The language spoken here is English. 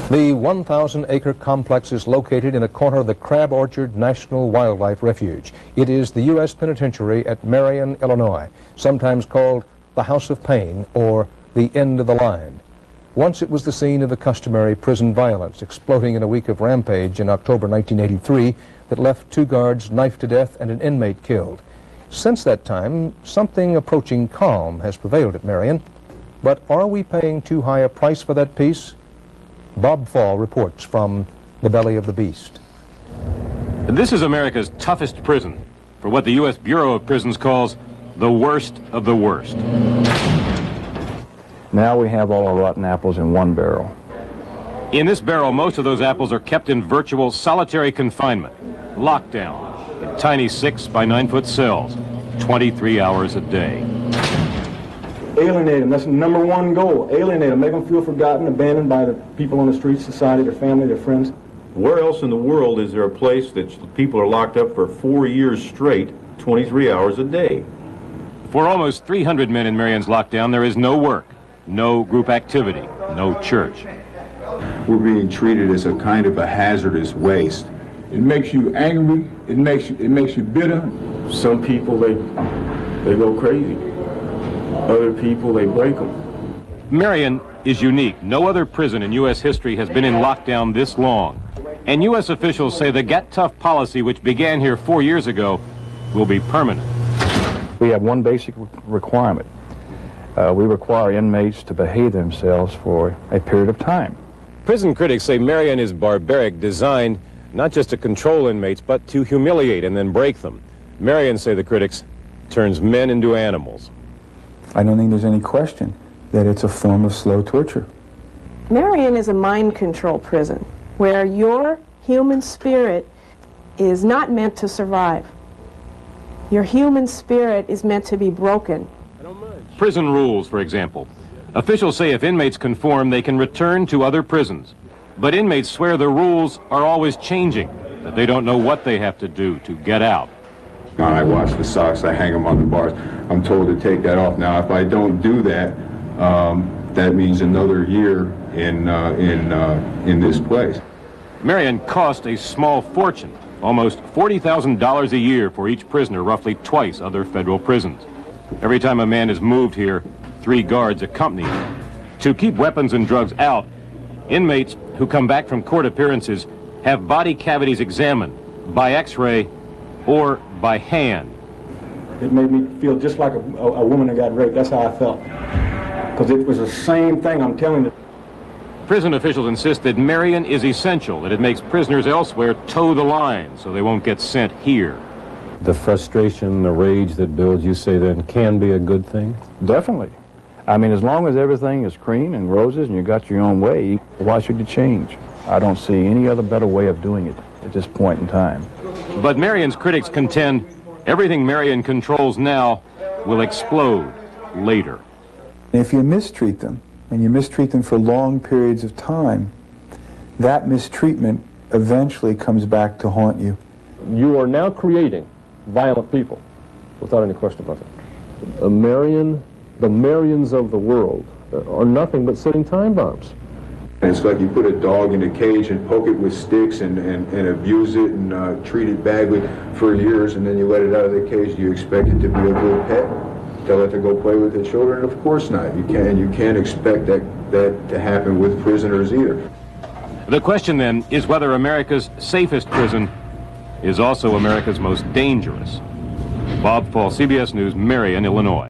The 1,000-acre complex is located in a corner of the Crab Orchard National Wildlife Refuge. It is the U.S. Penitentiary at Marion, Illinois, sometimes called the House of Pain or the End of the Line. Once it was the scene of the customary prison violence, exploding in a week of rampage in October 1983 that left 2 guards knifed to death and an inmate killed. Since that time, something approaching calm has prevailed at Marion. But are we paying too high a price for that peace? Bob Fall reports from the belly of the beast. This is America's toughest prison, for what the U.S. Bureau of Prisons calls the worst of the worst. Now we have all our rotten apples in one barrel. In this barrel, most of those apples are kept in virtual solitary confinement, lockdown, in tiny 6 by 9-foot cells, 23 hours a day. Alienate them. That's the #1 goal. Alienate them. Make them feel forgotten, abandoned by the people on the street, society, their family, their friends. Where else in the world is there a place that people are locked up for 4 years straight, 23 hours a day? For almost 300 men in Marion's lockdown, there is no work, no group activity, no church. We're being treated as a kind of a hazardous waste. It makes you angry. It makes you bitter. Some people, they go crazy. Other people, they break them. Marion is unique. No other prison in U.S. history has been in lockdown this long. And U.S. officials say the Get Tough policy, which began here 4 years ago, will be permanent. We have one basic requirement. We require inmates to behave themselves for a period of time. Prison critics say Marion is barbaric, designed not just to control inmates, but to humiliate and then break them. Marion, say the critics, turns men into animals. I don't think there's any question that it's a form of slow torture. Marion is a mind control prison where your human spirit is not meant to survive. Your human spirit is meant to be broken. Prison rules, for example. Officials say if inmates conform, they can return to other prisons. But inmates swear the rules are always changing, that they don't know what they have to do to get out. I wash the socks, I hang them on the bars. I'm told to take that off. Now, if I don't do that, that means another year in this place. Marion cost a small fortune, almost $40,000 a year for each prisoner, roughly twice other federal prisons. Every time a man is moved here, 3 guards accompany him. To keep weapons and drugs out, inmates who come back from court appearances have body cavities examined by X-ray or by hand. It made me feel just like a woman that got raped. That's how I felt. Because it was the same thing, I'm telling you. Prison officials insist that Marion is essential, that it makes prisoners elsewhere toe the line so they won't get sent here. The frustration, the rage that builds, you say then, can be a good thing? Definitely. I mean, as long as everything is cream and roses and you got your own way, why should you change? I don't see any other better way of doing it at this point in time. But Marion's critics contend everything Marion controls now will explode later. If you mistreat them, and you mistreat them for long periods of time, that mistreatment eventually comes back to haunt you. You are now creating violent people, without any question about that. The Marions of the world are nothing but sitting time bombs. And it's like you put a dog in a cage and poke it with sticks and abuse it and treat it badly for years, and then you let it out of the cage. Do you expect it to be a good pet? Tell it to go play with its children? Of course not. You can't expect that to happen with prisoners either. The question then is whether America's safest prison is also America's most dangerous. Bob Fall, CBS News, Marion, Illinois.